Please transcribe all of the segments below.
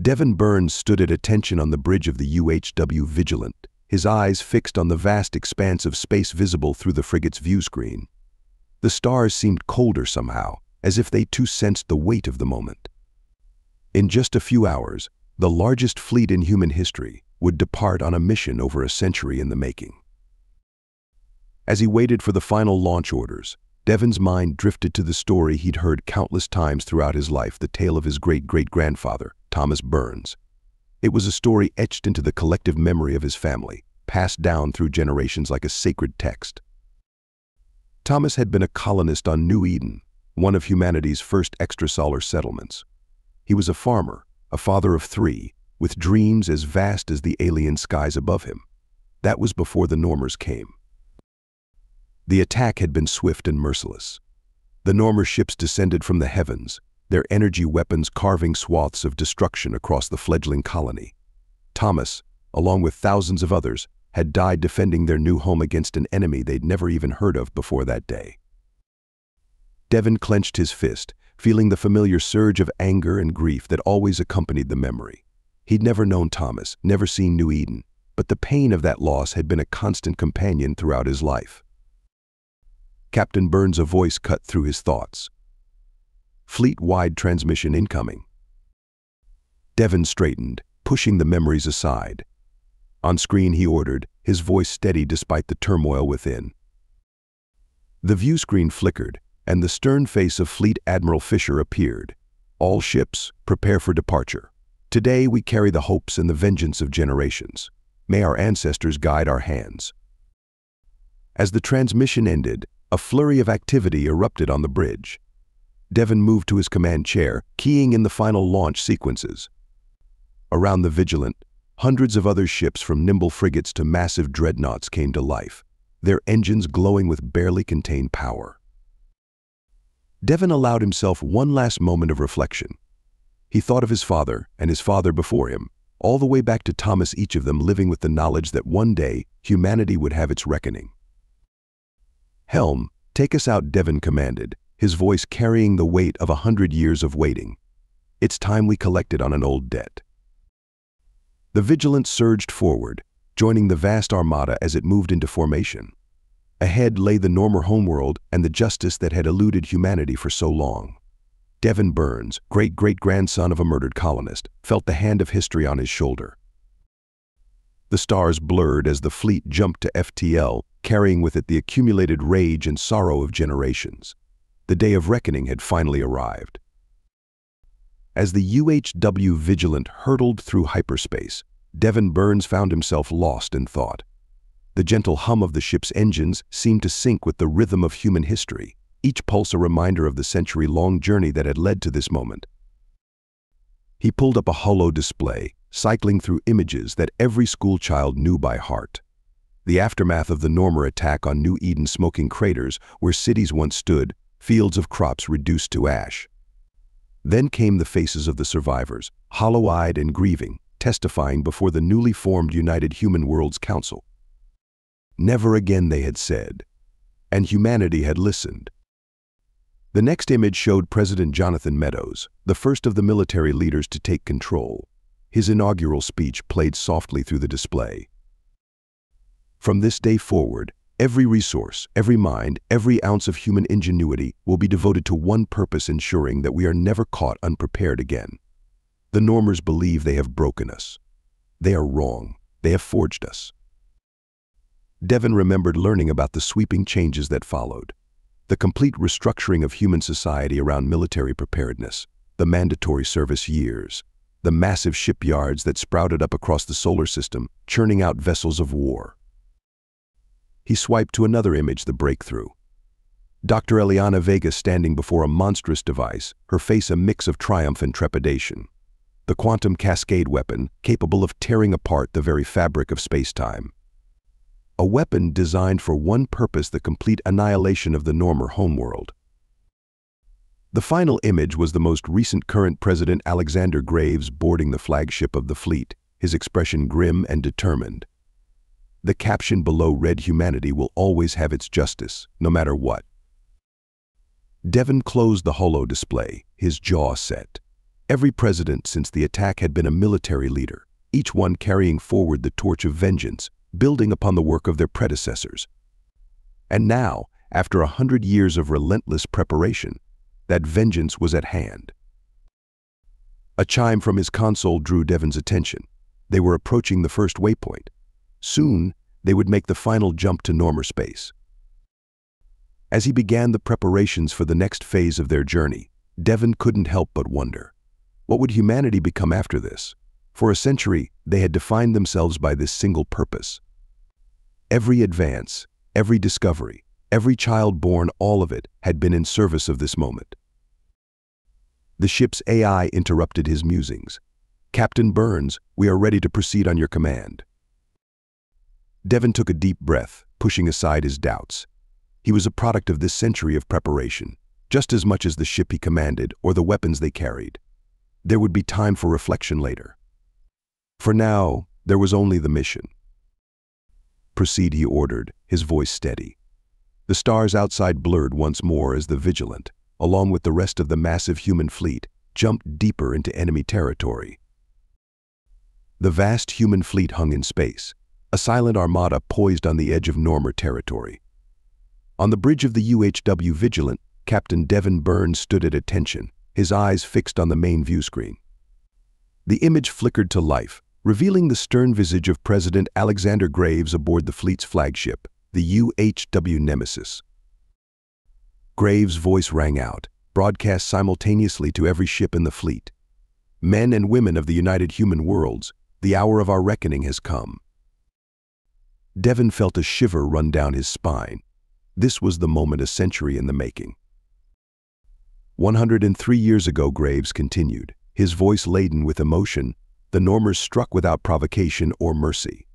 Devin Burns stood at attention on the bridge of the UHW Vigilant, his eyes fixed on the vast expanse of space visible through the frigate's viewscreen. The stars seemed colder somehow, as if they too sensed the weight of the moment. In just a few hours, the largest fleet in human history would depart on a mission over a century in the making. As he waited for the final launch orders, Devin's mind drifted to the story he'd heard countless times throughout his life, the tale of his great-great-grandfather, Thomas Burns. It was a story etched into the collective memory of his family, passed down through generations like a sacred text. Thomas had been a colonist on New Eden, one of humanity's first extrasolar settlements. He was a farmer, a father of three, with dreams as vast as the alien skies above him. That was before the Normers came. The attack had been swift and merciless. The Normer ships descended from the heavens, their energy weapons carving swaths of destruction across the fledgling colony. Thomas, along with thousands of others, had died defending their new home against an enemy they'd never even heard of before that day. Devin clenched his fist, feeling the familiar surge of anger and grief that always accompanied the memory. He'd never known Thomas, never seen New Eden, but the pain of that loss had been a constant companion throughout his life. Captain Burns' voice cut through his thoughts. Fleet-wide transmission incoming. Devin straightened, pushing the memories aside. On screen he ordered, his voice steady despite the turmoil within. The viewscreen flickered, and the stern face of Fleet Admiral Fisher appeared. All ships, prepare for departure. Today we carry the hopes and the vengeance of generations. May our ancestors guide our hands. As the transmission ended, a flurry of activity erupted on the bridge. Devin moved to his command chair, keying in the final launch sequences. Around the Vigilant, hundreds of other ships from nimble frigates to massive dreadnoughts came to life, their engines glowing with barely contained power. Devin allowed himself one last moment of reflection. He thought of his father and his father before him, all the way back to Thomas, each of them living with the knowledge that one day humanity would have its reckoning. "Helm, take us out," Devin commanded, his voice carrying the weight of 100 years of waiting. "It's time we collected on an old debt." The Vigilant surged forward, joining the vast armada as it moved into formation. Ahead lay the Normer homeworld and the justice that had eluded humanity for so long. Devin Burns, great-great-grandson of a murdered colonist, felt the hand of history on his shoulder. The stars blurred as the fleet jumped to FTL, carrying with it the accumulated rage and sorrow of generations. The day of reckoning had finally arrived. As the UHW Vigilant hurtled through hyperspace, Devin Burns found himself lost in thought. The gentle hum of the ship's engines seemed to sync with the rhythm of human history, each pulse a reminder of the century-long journey that had led to this moment. He pulled up a holo display, cycling through images that every schoolchild knew by heart. The aftermath of the Normer attack on New Eden, smoking craters where cities once stood, fields of crops reduced to ash. Then came the faces of the survivors, hollow-eyed and grieving, testifying before the newly formed United Human Worlds Council. Never again, they had said, and humanity had listened. The next image showed President Jonathan Meadows, the first of the military leaders to take control. His inaugural speech played softly through the display. "From this day forward, every resource, every mind, every ounce of human ingenuity will be devoted to one purpose: ensuring that we are never caught unprepared again. The Normers believe they have broken us. They are wrong. They have forged us." Devin remembered learning about the sweeping changes that followed. The complete restructuring of human society around military preparedness, the mandatory service years, the massive shipyards that sprouted up across the solar system, churning out vessels of war. He swiped to another image, the breakthrough. Dr. Eliana Vega standing before a monstrous device, her face a mix of triumph and trepidation. The quantum cascade weapon, capable of tearing apart the very fabric of space-time. A weapon designed for one purpose: the complete annihilation of the Normer homeworld. The final image was the most recent current President Alexander Graves boarding the flagship of the fleet, his expression grim and determined. The caption below read, "Humanity will always have its justice, no matter what." Devin closed the holo display, his jaw set. Every president since the attack had been a military leader, each one carrying forward the torch of vengeance, building upon the work of their predecessors. And now, after 100 years of relentless preparation, that vengeance was at hand. A chime from his console drew Devon's attention. They were approaching the first waypoint. Soon, they would make the final jump to normal space. As he began the preparations for the next phase of their journey, Devon couldn't help but wonder. What would humanity become after this? For a century, they had defined themselves by this single purpose. Every advance, every discovery, every child born, all of it had been in service of this moment. The ship's AI interrupted his musings. "Captain Burns, we are ready to proceed on your command." Devon took a deep breath, pushing aside his doubts. He was a product of this century of preparation, just as much as the ship he commanded or the weapons they carried. There would be time for reflection later. For now, there was only the mission. "Proceed," he ordered, his voice steady. The stars outside blurred once more as the Vigilant, along with the rest of the massive human fleet, jumped deeper into enemy territory. The vast human fleet hung in space, a silent armada poised on the edge of normal territory. On the bridge of the HFY Vigilant, Captain Devon Burns stood at attention, his eyes fixed on the main view screen. The image flickered to life, revealing the stern visage of President Alexander Graves aboard the fleet's flagship, the HFY Nemesis. Graves' voice rang out, broadcast simultaneously to every ship in the fleet. "Men and women of the United Human Worlds, the hour of our reckoning has come." Devon felt a shiver run down his spine. This was the moment a century in the making. 103 years ago, Graves continued, his voice laden with emotion, the Normers struck without provocation or mercy.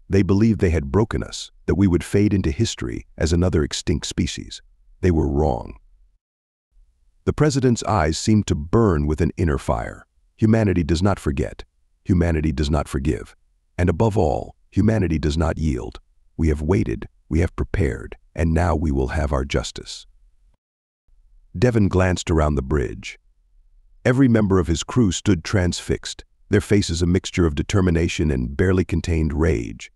They believed they had broken us, that we would fade into history as another extinct species. They were wrong. The president's eyes seemed to burn with an inner fire. Humanity does not forget. Humanity does not forgive. And above all, humanity does not yield. We have waited, we have prepared, and now we will have our justice. Devon glanced around the bridge. Every member of his crew stood transfixed, their faces a mixture of determination and barely contained rage.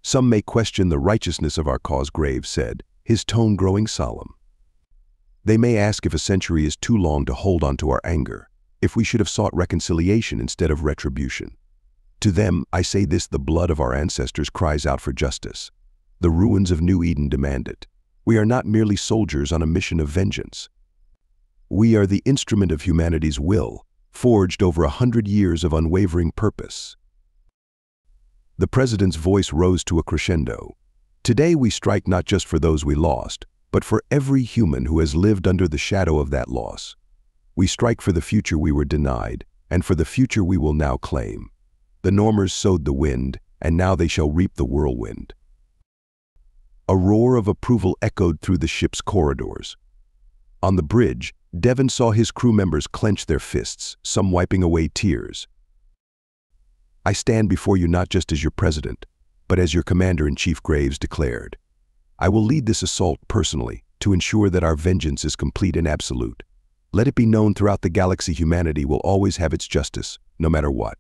"Some may question the righteousness of our cause," Graves said, his tone growing solemn. "They may ask if a century is too long to hold on to our anger, if we should have sought reconciliation instead of retribution. To them, I say this: the blood of our ancestors cries out for justice. The ruins of New Eden demand it. We are not merely soldiers on a mission of vengeance. We are the instrument of humanity's will, forged over 100 years of unwavering purpose." The president's voice rose to a crescendo. "Today we strike not just for those we lost, but for every human who has lived under the shadow of that loss. We strike for the future we were denied, and for the future we will now claim. The Normers sowed the wind, and now they shall reap the whirlwind." A roar of approval echoed through the ship's corridors. On the bridge, Devon saw his crew members clench their fists, some wiping away tears. "I stand before you not just as your president, but as your commander-in-chief," Graves declared. "I will lead this assault personally to ensure that our vengeance is complete and absolute. Let it be known throughout the galaxy humanity will always have its justice, no matter what."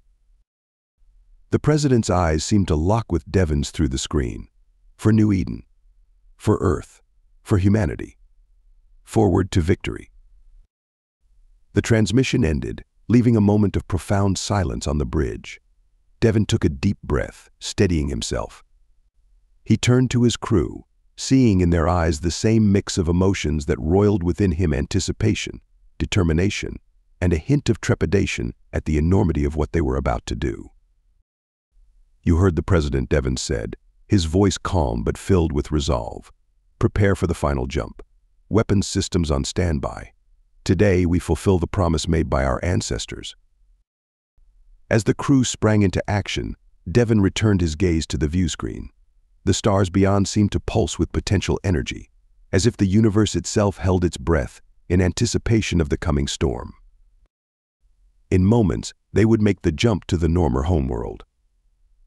The president's eyes seemed to lock with Devon's through the screen. For New Eden. For Earth. For humanity. Forward to victory. The transmission ended, leaving a moment of profound silence on the bridge. Devon took a deep breath, steadying himself. He turned to his crew, seeing in their eyes the same mix of emotions that roiled within him: anticipation, determination, and a hint of trepidation at the enormity of what they were about to do. "You heard the president," Devon said, his voice calm but filled with resolve. "Prepare for the final jump. Weapons systems on standby. Today we fulfill the promise made by our ancestors." As the crew sprang into action, Devon returned his gaze to the view screen. The stars beyond seemed to pulse with potential energy, as if the universe itself held its breath in anticipation of the coming storm. In moments, they would make the jump to the Normer homeworld.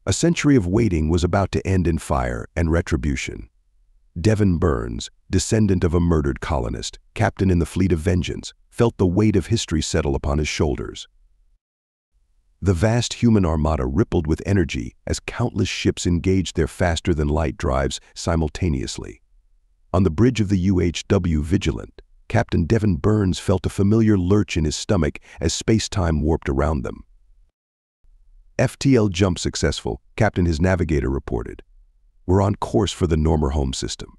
A century of waiting was about to end in fire and retribution. Devon Burns, descendant of a murdered colonist, captain in the fleet of vengeance, felt the weight of history settle upon his shoulders. The vast human armada rippled with energy as countless ships engaged their faster-than-light drives simultaneously. On the bridge of the HFY Vigilant, Captain Devin Burns felt a familiar lurch in his stomach as space-time warped around them. FTL jump successful, Captain, his navigator reported. We're on course for the Normer home system.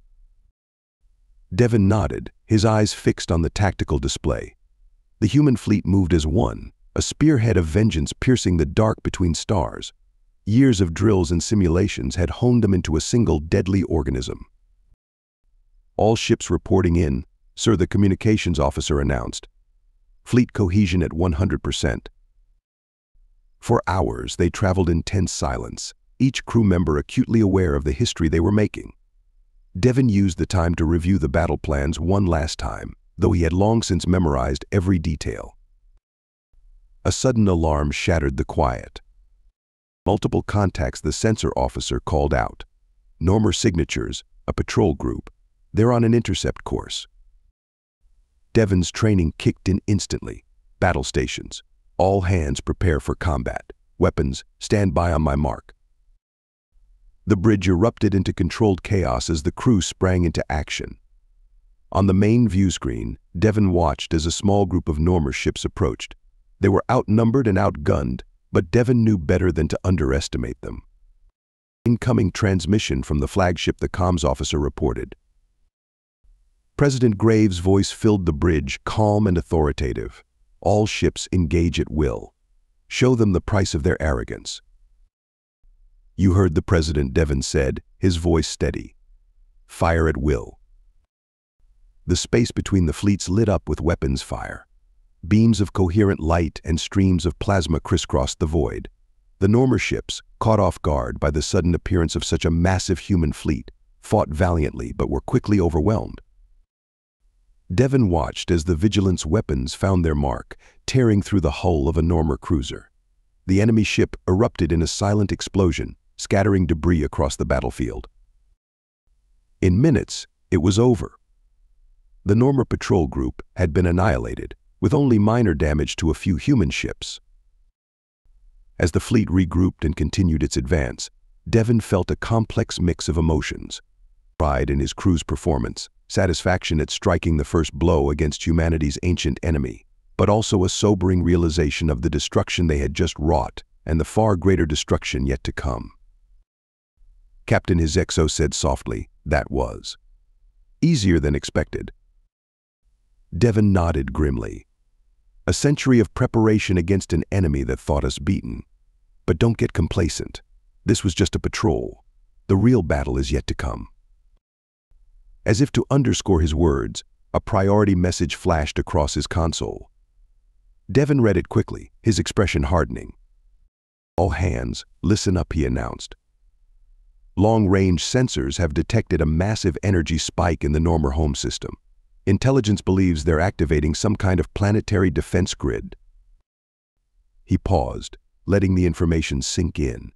Devin nodded, his eyes fixed on the tactical display. The human fleet moved as one, a spearhead of vengeance piercing the dark between stars. Years of drills and simulations had honed them into a single deadly organism. All ships reporting in, sir, the communications officer announced. Fleet cohesion at 100%. For hours, they traveled in tense silence, each crew member acutely aware of the history they were making. Devin used the time to review the battle plans one last time, though he had long since memorized every detail. A sudden alarm shattered the quiet. Multiple contacts the sensor officer called out. Normer signatures, a patrol group. They're on an intercept course. Devin's training kicked in instantly. Battle stations. All hands prepare for combat. Weapons, stand by on my mark. The bridge erupted into controlled chaos as the crew sprang into action. On the main view screen, Devin watched as a small group of Normer ships approached. They were outnumbered and outgunned, but Devin knew better than to underestimate them. Incoming transmission from the flagship, the comms officer reported. President Graves' voice filled the bridge, calm and authoritative. All ships engage at will. Show them the price of their arrogance. You heard the president, Devin said, his voice steady. Fire at will. The space between the fleets lit up with weapons fire. Beams of coherent light and streams of plasma crisscrossed the void. The Normer ships, caught off guard by the sudden appearance of such a massive human fleet, fought valiantly but were quickly overwhelmed. Devin watched as the Vigilant's weapons found their mark, tearing through the hull of a Normer cruiser. The enemy ship erupted in a silent explosion, scattering debris across the battlefield. In minutes, it was over. The Normer patrol group had been annihilated, with only minor damage to a few human ships. As the fleet regrouped and continued its advance, Devin felt a complex mix of emotions. Pride in his crew's performance, satisfaction at striking the first blow against humanity's ancient enemy, but also a sobering realization of the destruction they had just wrought and the far greater destruction yet to come. Captain, his XO said softly, that was easier than expected. Devin nodded grimly. A century of preparation against an enemy that thought us beaten. But don't get complacent. This was just a patrol. The real battle is yet to come. As if to underscore his words, a priority message flashed across his console. Devin read it quickly, his expression hardening. All hands, listen up, he announced. Long-range sensors have detected a massive energy spike in the Normer home system. Intelligence believes they're activating some kind of planetary defense grid. He paused, letting the information sink in.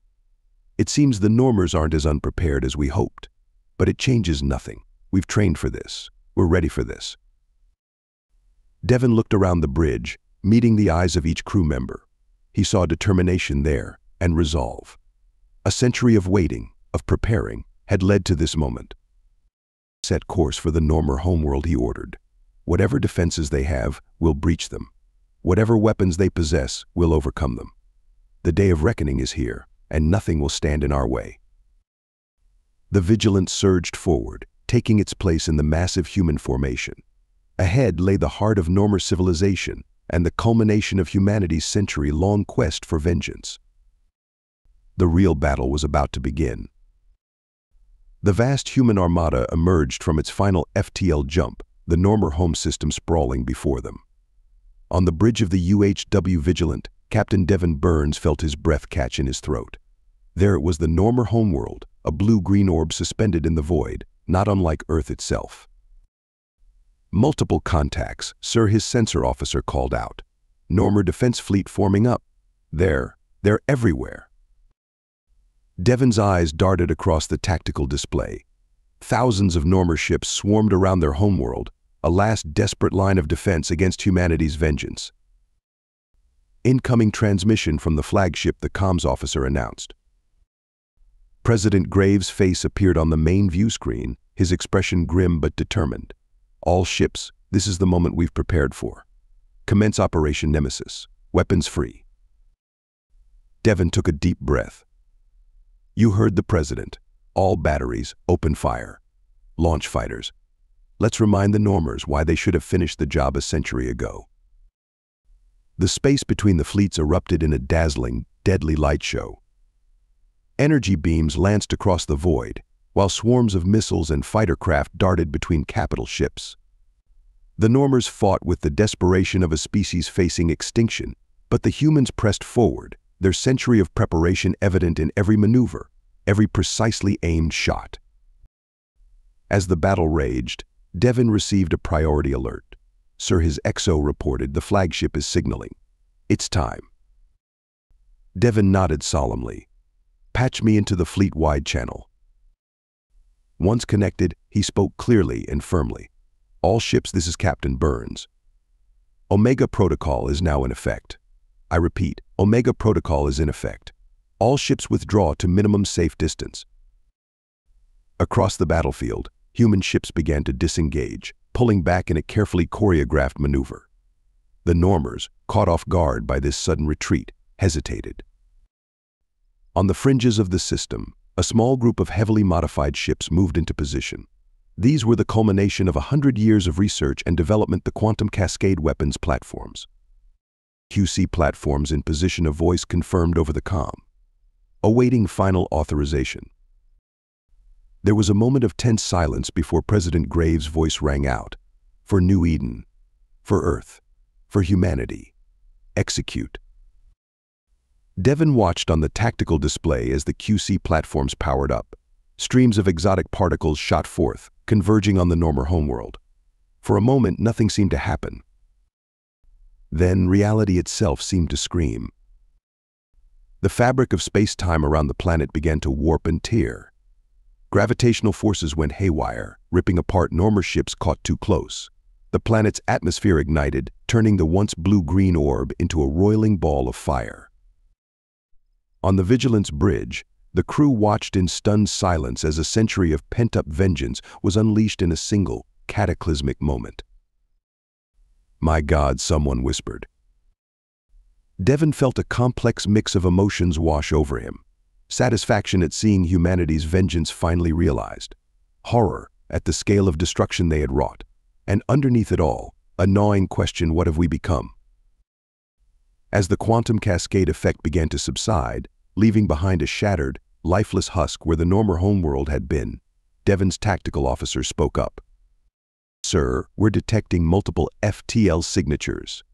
It seems the Normers aren't as unprepared as we hoped, but it changes nothing. We've trained for this. We're ready for this. Devin looked around the bridge, meeting the eyes of each crew member. He saw determination there and resolve. A century of waiting, of preparing, had led to this moment. Set course for the Normer homeworld, he ordered. Whatever defenses they have, we'll breach them. Whatever weapons they possess, we'll overcome them. The day of reckoning is here, and nothing will stand in our way. The Vigilant surged forward, taking its place in the massive human formation. Ahead lay the heart of Normer civilization and the culmination of humanity's century-long quest for vengeance. The real battle was about to begin. The vast human armada emerged from its final FTL jump, the Normer home system sprawling before them. On the bridge of the HFY Vigilant, Captain Devin Burns felt his breath catch in his throat. There it was, the Normer homeworld, a blue-green orb suspended in the void, not unlike Earth itself. Multiple contacts, sir, his sensor officer called out. Normer defense fleet forming up. They're everywhere. Devin's eyes darted across the tactical display. Thousands of Normer ships swarmed around their homeworld, a last desperate line of defense against humanity's vengeance. Incoming transmission from the flagship, the comms officer announced. President Graves' face appeared on the main view screen, his expression grim but determined. All ships, this is the moment we've prepared for. Commence Operation Nemesis. Weapons free. Devon took a deep breath. You heard the president. All batteries, open fire. Launch fighters. Let's remind the Normers why they should have finished the job a century ago. The space between the fleets erupted in a dazzling, deadly light show. Energy beams lanced across the void, while swarms of missiles and fighter craft darted between capital ships. The Normers fought with the desperation of a species facing extinction, but the humans pressed forward, their century of preparation evident in every maneuver, every precisely aimed shot. As the battle raged, Devon received a priority alert. Sir, his XO reported the flagship is signaling. It's time. Devon nodded solemnly. Patch me into the fleet-wide channel. Once connected, he spoke clearly and firmly. All ships, this is Captain Burns. Omega Protocol is now in effect. I repeat, Omega Protocol is in effect. All ships withdraw to minimum safe distance. Across the battlefield, human ships began to disengage, pulling back in a carefully choreographed maneuver. The Normers, caught off guard by this sudden retreat, hesitated. On the fringes of the system, a small group of heavily modified ships moved into position. These were the culmination of 100 years of research and development, the quantum cascade weapons platforms. QC platforms in position, a voice confirmed over the comm. Awaiting final authorization. There was a moment of tense silence before President Graves' voice rang out. For New Eden. For Earth. For humanity. Execute. Devon watched on the tactical display as the QC platforms powered up. Streams of exotic particles shot forth, converging on the Normer homeworld. For a moment, nothing seemed to happen. Then reality itself seemed to scream. The fabric of space-time around the planet began to warp and tear. Gravitational forces went haywire, ripping apart Normer ships caught too close. The planet's atmosphere ignited, turning the once blue-green orb into a roiling ball of fire. On the Vigilance bridge, the crew watched in stunned silence as a century of pent-up vengeance was unleashed in a single, cataclysmic moment. My God, someone whispered. Devon felt a complex mix of emotions wash over him. Satisfaction at seeing humanity's vengeance finally realized. Horror at the scale of destruction they had wrought. And underneath it all, a gnawing question, what have we become? As the quantum cascade effect began to subside, leaving behind a shattered, lifeless husk where the Normer homeworld had been, Devon's tactical officer spoke up. Sir, we're detecting multiple FTL signatures.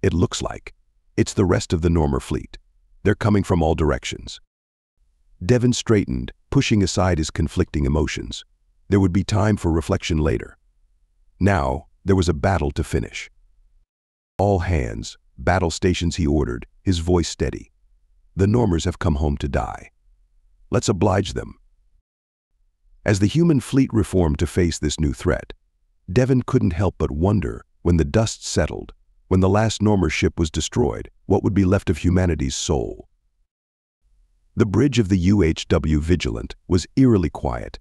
It looks like it's the rest of the Normer fleet. They're coming from all directions. Devon straightened, pushing aside his conflicting emotions. There would be time for reflection later. Now, there was a battle to finish. All hands, battle stations, he ordered, his voice steady. The Normers have come home to die. Let's oblige them. As the human fleet reformed to face this new threat, Devon couldn't help but wonder, when the dust settled, when the last Normer ship was destroyed, what would be left of humanity's soul? The bridge of the UHW Vigilant was eerily quiet.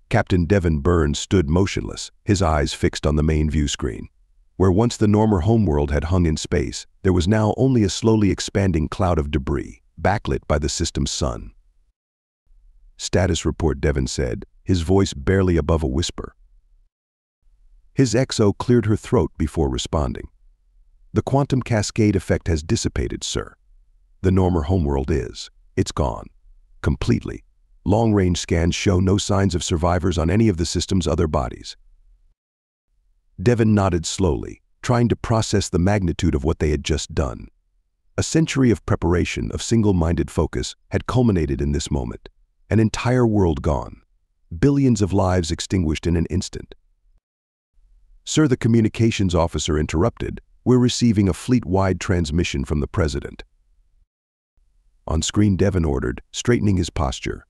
Captain Devon Burns stood motionless, his eyes fixed on the main view screen. Where once the Normer homeworld had hung in space, there was now only a slowly expanding cloud of debris, backlit by the system's sun. Status report, Devon said, his voice barely above a whisper. His XO cleared her throat before responding. The quantum cascade effect has dissipated, sir. The Normer homeworld it's gone. Completely. Long-range scans show no signs of survivors on any of the system's other bodies. Devon nodded slowly, trying to process the magnitude of what they had just done. A century of preparation, of single-minded focus, had culminated in this moment. An entire world gone. Billions of lives extinguished in an instant. Sir, the communications officer interrupted. We're receiving a fleet-wide transmission from the president. On screen, Devon ordered, straightening his posture.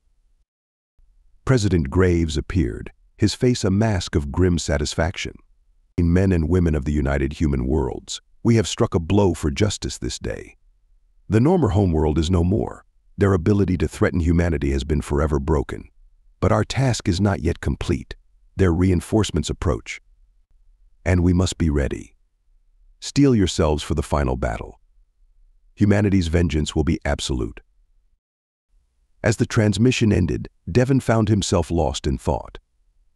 President Graves appeared, his face a mask of grim satisfaction. Men and women of the United Human Worlds, we have struck a blow for justice this day. The Normer homeworld is no more. Their ability to threaten humanity has been forever broken. But our task is not yet complete. Their reinforcements approach. And we must be ready. Steel yourselves for the final battle. Humanity's vengeance will be absolute. As the transmission ended, Devon found himself lost in thought.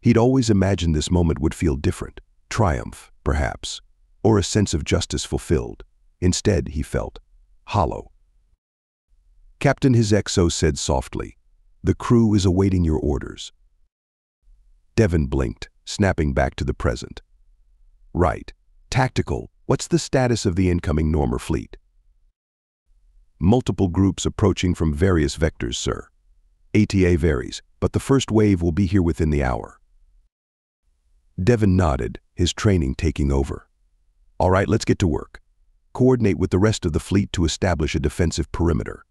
He'd always imagined this moment would feel different. Triumph, perhaps, or a sense of justice fulfilled. Instead, he felt hollow. Captain, his XO said softly, "The crew is awaiting your orders." Devon blinked, snapping back to the present. "Right. Tactical, what's the status of the incoming Normer fleet?" "Multiple groups approaching from various vectors, sir. ATA varies, but the first wave will be here within the hour." Devon nodded, his training taking over. "All right, let's get to work. Coordinate with the rest of the fleet to establish a defensive perimeter.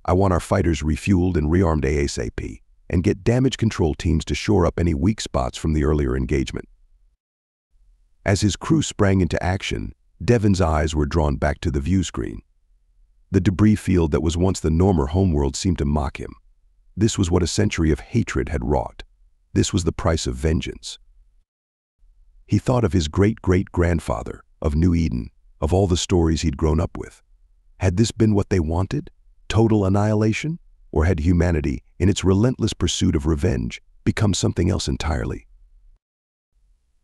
I want our fighters refueled and rearmed ASAP, and get damage control teams to shore up any weak spots from the earlier engagement." As his crew sprang into action, Devon's eyes were drawn back to the view screen. The debris field that was once the Normer homeworld seemed to mock him. This was what a century of hatred had wrought. This was the price of vengeance. He thought of his great-great-grandfather, of New Eden, of all the stories he'd grown up with. Had this been what they wanted? Total annihilation? Or had humanity, in its relentless pursuit of revenge, become something else entirely?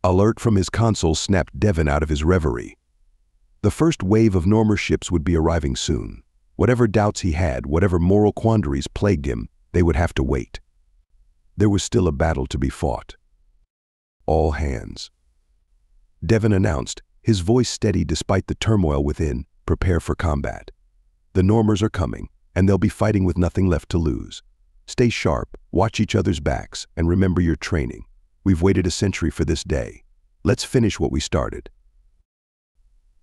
Alert from his console snapped Devon out of his reverie. The first wave of Normer ships would be arriving soon. Whatever doubts he had, whatever moral quandaries plagued him, they would have to wait. There was still a battle to be fought. "All hands," Devon announced, his voice steady despite the turmoil within. "Prepare for combat. The Normers are coming, and they'll be fighting with nothing left to lose. Stay sharp, watch each other's backs, and remember your training. We've waited a century for this day. Let's finish what we started."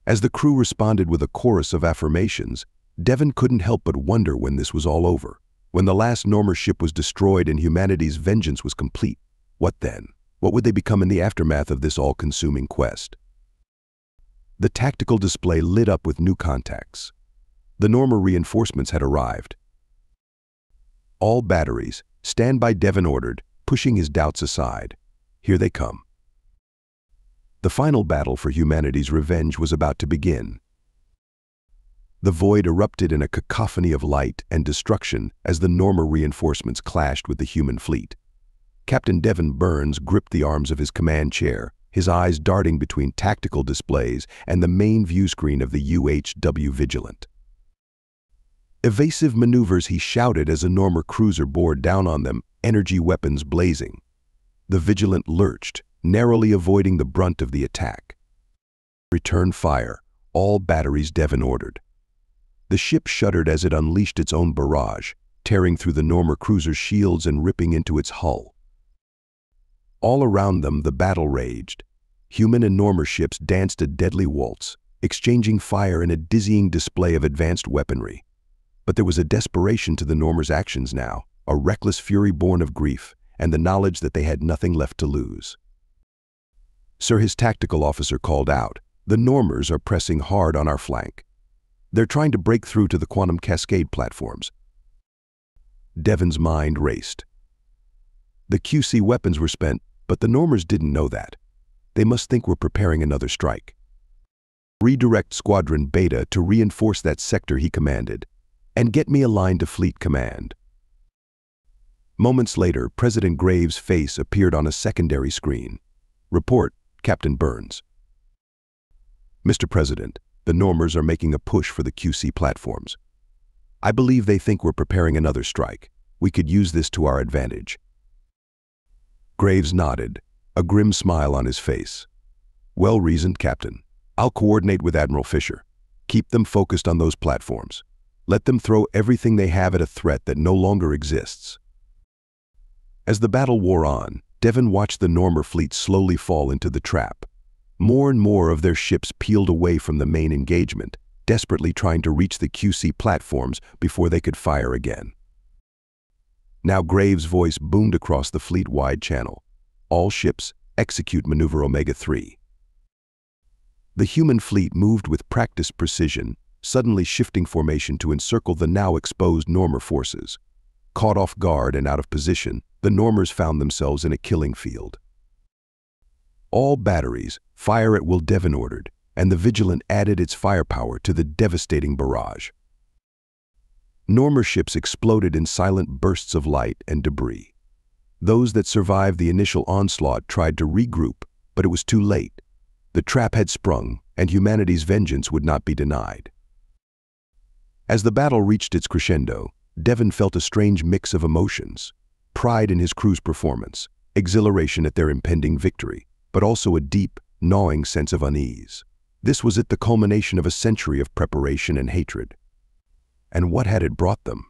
As the crew responded with a chorus of affirmations, Devon couldn't help but wonder when this was all over. When the last Normer ship was destroyed and humanity's vengeance was complete, what then? What would they become in the aftermath of this all-consuming quest? The tactical display lit up with new contacts. The Normer reinforcements had arrived. "All batteries, stand by," Devon ordered, pushing his doubts aside. "Here they come." The final battle for humanity's revenge was about to begin. The void erupted in a cacophony of light and destruction as the Normer reinforcements clashed with the human fleet. Captain Devon Burns gripped the arms of his command chair, his eyes darting between tactical displays and the main view screen of the UHW Vigilant. Evasive maneuvers, he shouted as a Normer cruiser bore down on them, energy weapons blazing. The Vigilant lurched, narrowly avoiding the brunt of the attack. "Return fire, all batteries," Devon ordered. The ship shuddered as it unleashed its own barrage, tearing through the Normer cruiser's shields and ripping into its hull. All around them, the battle raged. Human and Normer ships danced a deadly waltz, exchanging fire in a dizzying display of advanced weaponry. But there was a desperation to the Normers' actions now, a reckless fury born of grief, and the knowledge that they had nothing left to lose. "Sir," his tactical officer called out, "the Normers are pressing hard on our flank. They're trying to break through to the quantum cascade platforms." Devon's mind raced. The QC weapons were spent, but the Normers didn't know that. They must think we're preparing another strike. "Redirect Squadron Beta to reinforce that sector," he commanded, "and get me aligned to Fleet Command." Moments later, President Graves' face appeared on a secondary screen. "Report, Captain Burns." "Mr. President, the Normers are making a push for the QC platforms. I believe they think we're preparing another strike. We could use this to our advantage." Graves nodded, a grim smile on his face. "Well reasoned, Captain. I'll coordinate with Admiral Fisher. Keep them focused on those platforms. Let them throw everything they have at a threat that no longer exists." As the battle wore on, Devon watched the Normer fleet slowly fall into the trap. More and more of their ships peeled away from the main engagement, desperately trying to reach the QC platforms before they could fire again. Now Graves' voice boomed across the fleet-wide channel. "All ships, execute Maneuver Omega-3. The human fleet moved with practiced precision, suddenly shifting formation to encircle the now exposed Normer forces. Caught off guard and out of position, the Normers found themselves in a killing field. All batteries, fire at will, Devon ordered, and the Vigilant added its firepower to the devastating barrage. Normer ships exploded in silent bursts of light and debris. Those that survived the initial onslaught tried to regroup, but it was too late. The trap had sprung, and humanity's vengeance would not be denied. As the battle reached its crescendo, Devon felt a strange mix of emotions: pride in his crew's performance, exhilaration at their impending victory, but also a deep, gnawing sense of unease. This was at the culmination of a century of preparation and hatred. And what had it brought them?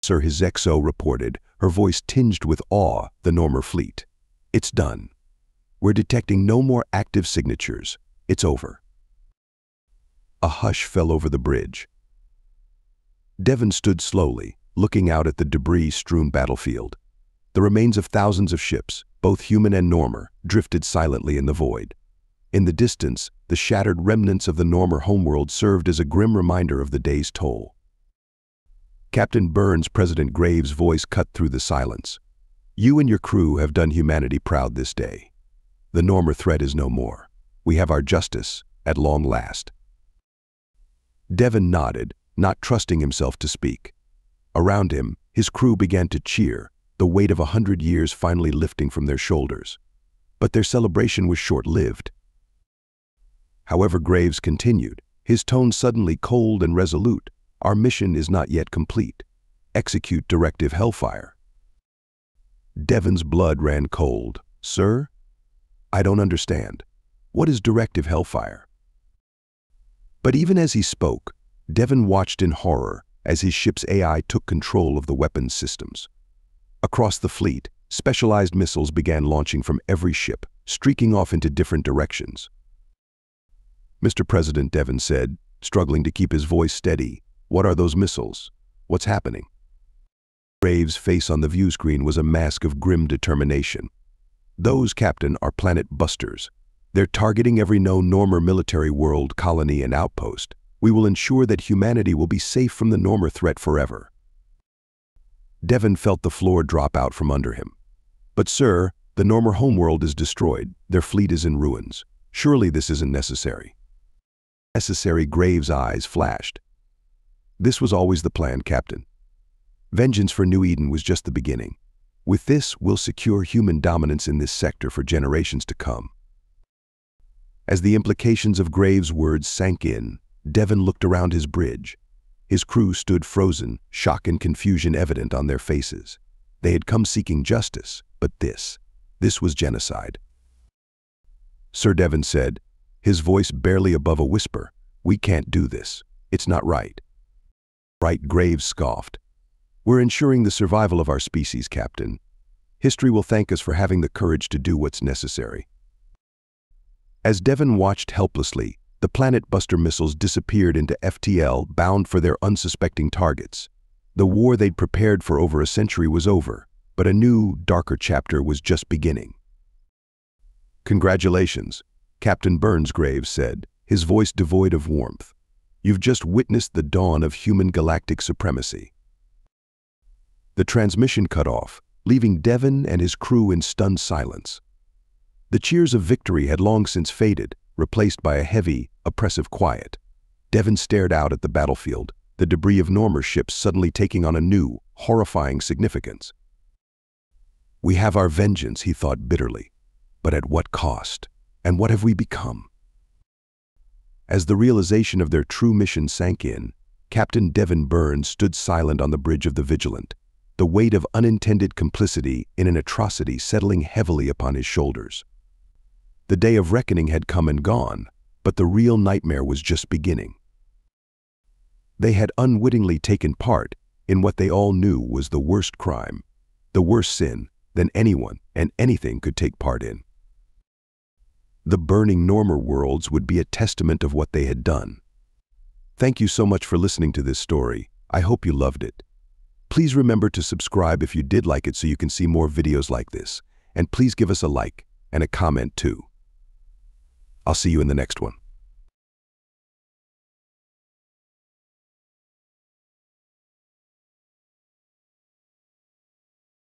Sir, his XO reported, her voice tinged with awe, the Normer fleet. It's done. We're detecting no more active signatures. It's over. A hush fell over the bridge. Devon stood slowly, looking out at the debris-strewn battlefield. The remains of thousands of ships, both human and Normer, drifted silently in the void. In the distance, the shattered remnants of the Normer homeworld served as a grim reminder of the day's toll. Captain Burns' President Graves' voice cut through the silence. You and your crew have done humanity proud this day. The Normer threat is no more. We have our justice, at long last. Devon nodded, not trusting himself to speak. Around him, his crew began to cheer, the weight of 100 years finally lifting from their shoulders. But their celebration was short-lived. However, Graves continued, his tone suddenly cold and resolute. Our mission is not yet complete. Execute Directive Hellfire. Devon's blood ran cold. Sir? I don't understand. What is Directive Hellfire? But even as he spoke, Devon watched in horror as his ship's AI took control of the weapons systems. Across the fleet, specialized missiles began launching from every ship, streaking off into different directions. Mr. President, Devon said, struggling to keep his voice steady, what are those missiles? What's happening? Graves' face on the view screen was a mask of grim determination. Those, Captain, are planet busters. They're targeting every known Normer military world, colony, and outpost. We will ensure that humanity will be safe from the Normer threat forever. Devon felt the floor drop out from under him. But sir, the Normer homeworld is destroyed. Their fleet is in ruins. Surely this isn't necessary. Necessary, Graves' eyes flashed. This was always the plan, Captain. Vengeance for New Eden was just the beginning. With this, we'll secure human dominance in this sector for generations to come. As the implications of Graves' words sank in, Devon looked around his bridge. His crew stood frozen, shock and confusion evident on their faces. They had come seeking justice, but this was genocide. Sir, Devon said, his voice barely above a whisper, we can't do this. It's not right. Right, Graves scoffed. We're ensuring the survival of our species, Captain. History will thank us for having the courage to do what's necessary. As Devon watched helplessly, the Planet Buster missiles disappeared into FTL, bound for their unsuspecting targets. The war they'd prepared for over a century was over, but a new, darker chapter was just beginning. Congratulations, Captain Burns, Graves said, his voice devoid of warmth. You've just witnessed the dawn of human galactic supremacy. The transmission cut off, leaving Devon and his crew in stunned silence. The cheers of victory had long since faded, replaced by a heavy, oppressive quiet. Devon stared out at the battlefield, the debris of Normer ships suddenly taking on a new, horrifying significance. We have our vengeance, he thought bitterly. But at what cost? And what have we become? As the realization of their true mission sank in, Captain Devon Burns stood silent on the bridge of the Vigilant, the weight of unintended complicity in an atrocity settling heavily upon his shoulders. The day of reckoning had come and gone, but the real nightmare was just beginning. They had unwittingly taken part in what they all knew was the worst crime, the worst sin than anyone and anything could take part in. The burning Normer worlds would be a testament of what they had done. Thank you so much for listening to this story. I hope you loved it. Please remember to subscribe if you did like it so you can see more videos like this. And please give us a like and a comment too. I'll see you in the next one.